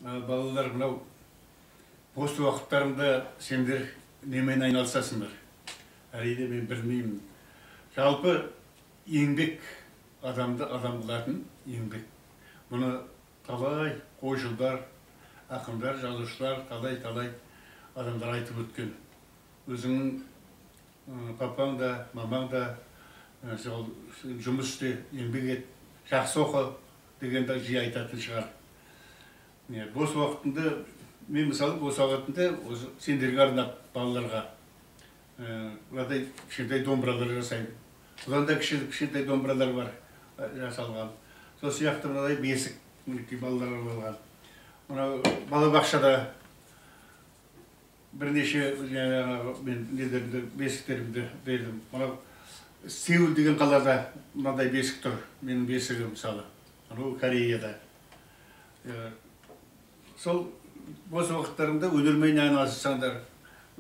Балалар, мынау бос уақыттарында сендер немен айналысасыңдар? Әрине мен білмеймін. Жалпы еңбек адамды адам қылатын еңбек. Мұны талай ойшылдар, ақындар, жазушылар, талай адамдар айтып өткен. Өзіңнің папаң да, мамаң да жұмыс істе, еңбек ет, жақсы оқы дегенді жиі айтатын шығар. Бос уақытында, мен мысалы бос уақытында сендерге арнап балаларға мынадай кішкентай домбыралар жасаймын. Бұдан да кішкентай домбыралар бар жасалған. Сол сияқты мынадай бесік балаларға арналған. Мынау балабақшада бірнеше мен бесіктерімді бердім. Мынау Сеул деген қалада мынадай бесік тұр. Менің бесігім мысалы. Мынау Кореяда. Сол бос уақыттарында өнермен айналыссаңдар,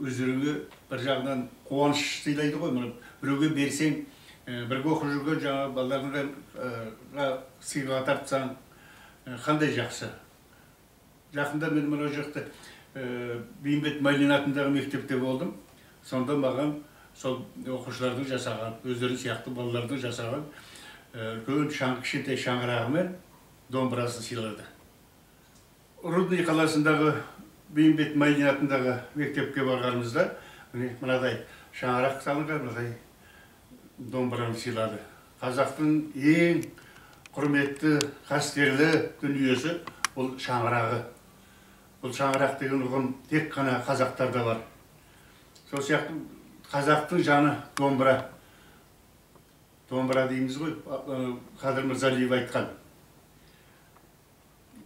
өздеріңе бір жағынан қуаныш сыйлайды ғой. Біреуге берсең, бірге оқып жүрген жаңа балаларға сыйға тартсаң, қандай жақсы. Жақында мен мына жақта Бейімбет Майлин атындағы мектепте болдым. Сонда маған сол оқушылардың жасаған, өздері сияқты балалардың жасаған үлкен кішкентай шаңырағы домбырасын сыйлады. Рудный қаласындағы Бейімбет Майлин атындағы мектепке барғанымызда мынадай шаңырақ салынған, мынадай домбыраны сыйлады. Қазақтың ең құрметті, қастерлі дүниесі бұл шаңырағы. Бұл шаңырақ деген ұғым тек қана қазақтарда бар. Сол сияқты қазақтың жаны домбыра. Домбыра дейміз ғой, Қадыр Мырзалиев айтқан.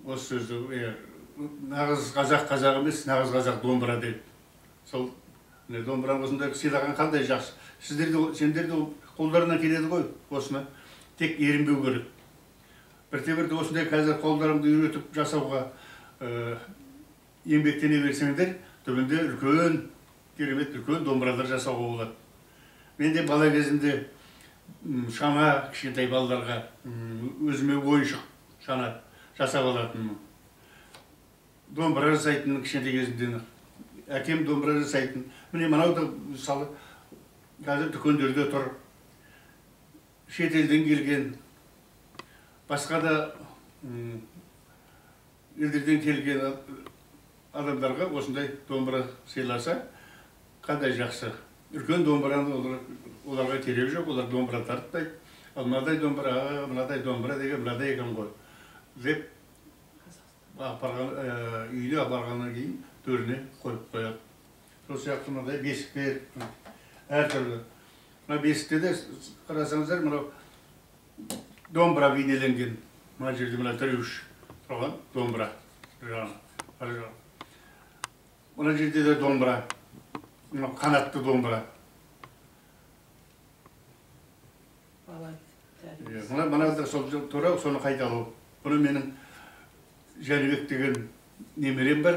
Осы сөзді, нағыз қазақ емес, нағыз қазақ домбыра деп. Сол домбыраны осындай сыйлаған қандай жақсы. Сендерді қолдарынан келеді ғой, осыны. Тек ерінбеу керек. Бірте-бірте осындай қазір қолдарымды үйретіп жасауға еңбектене берсеңдер, түбінде үлкен, керемет үлкен домбыралар жасауға болады. Мен де бала кезімде шана кішкентай балаларға өзіме ойыншық шана жасап алатынмын. Домбыра жасайтын кішкентай кезімден. Әкем домбыра жасайтын. Міне мынау да мысалы қазір дүкендерде тұр. Шетелден келген, басқа да елдерден келген адамдарға осындай домбыра сыйласа, қандай жақсы. Үлкен домбыраны оларға керек жоқ, олар домбыра тартпайды. Ал мынадай домбыра деген мынадай екен ғой. Деп үйіне апарғаннан кейін төріне қойып қояды. Сол сияқты мынадай бесіктер әртүрлі. Мына бесікте де қарасаңыздар, мынау домбыра бейнеленген. Мына жерде мына тіреуіш тұрған домбыра. Мына жерде де домбыра. Қанатты домбыра. Мына да сол тура соны қайталау. Бұны менің Жәнібек деген немерем бар,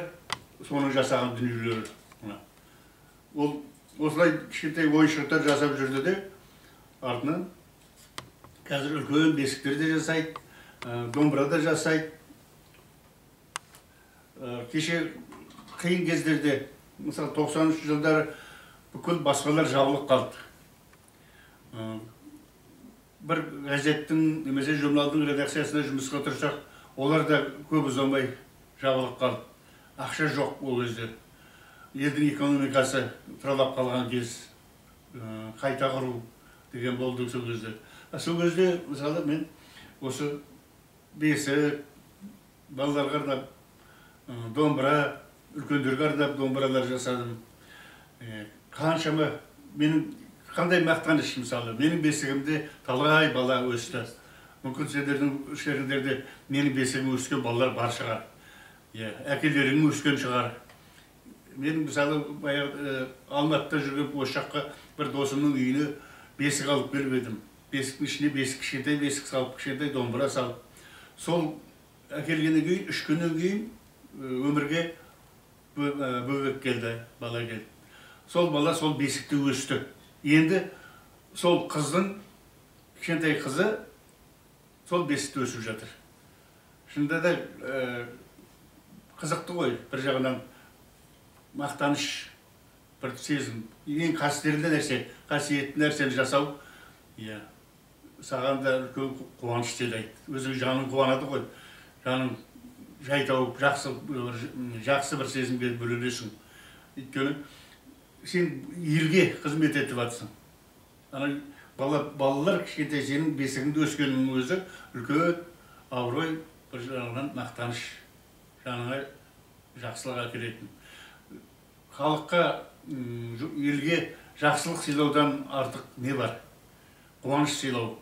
соның жасаған дүниелері. Ол осылай кішкентай ойыншықтар жасап жүрді де, артынан қазір үлкен бесіктер де жасайды, домбыра да жасайды. Кеше қиын кездерде, мысалы 90 жылдары бүкіл баспалар жабылып қалды. Бір газеттің, немесе журналдың редакциясына жұмысқа тұрсақ, олар да көп ұзамай жабылып қалды. Ақша жоқ ол кезде. Елдің экономикасы тұралап қалған кез, қайта құру деген болды сол кезде. Сол кезде, мысалы, мен осы бесік, балаларға арнап домбыра, үлкендерге арнап домбыралар жасадым. Қаншама, менің қандай мақтаныш, мысалы, менің бесігімде талай бала өсті. Мүмкін сендердің іштеріңдерде менің бесігім өскен балалар бар шығар. Әкелерің өскен шығар. Мен мысалы Алматыда жүрген осы жаққа бір досымның үйіне бесік алып беріп едім. Бесіктің ішіне кішкентай бесік салып, кішкентай домбыра салып. Сол әкелгеннен кейін, 3 күннен кейін өмірге бөбек келді, бала келді. Сол бала сол бесікте өсті. Енді сол қыздың, кішкентай қызы сол бесікте өсіп жатыр. Шында да қызықты ғой, бір жағынан мақтаныш, бір сезім, ең қастерлі нәрсе, қасиетті нәрсені жасау, иә, саған да үлкен қуаныш сыйлайды. Өзің жаның қуанады ғой, жаның жай тауып, жақсы бір сезімге бөленесің. Өйткені сен елге қызмет етіп жатсың. Балалар кішкентай сенің бесігіңде өскеннің өзі үлкен абырой, бір жағынан мақтаныш, жаныңа жақсылық әкелетін. Халыққа, елге жақсылық сыйлаудан артық не бар? Қуаныш сыйлау,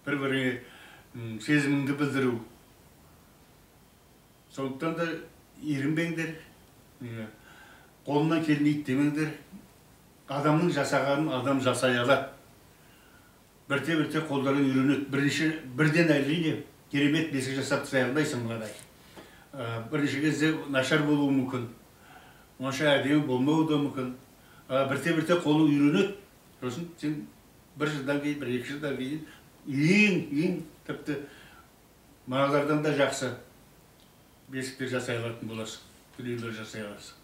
бір-біріңе сезіміңді білдіру. Сондықтан да ерінбеңдер, қолынан келмейді демеңдер. Адамның жасағанын адам жасай алады. Бірте-бірте қолдарың үйренеді. Бірден әрине керемет бесік жасап тастай алмайсың мынадай. Бірінші кезде нашар болуы мүмкін, онша әдемі болмауы да мүмкін. Бірте-бірте қолың үйренеді. Сосын сен бір жылдан кейін, бір екі жылдан кейін ең тіпті мыналардан да жақсы бесіктер жасай алатын боласың, дүниелер жасай аласың.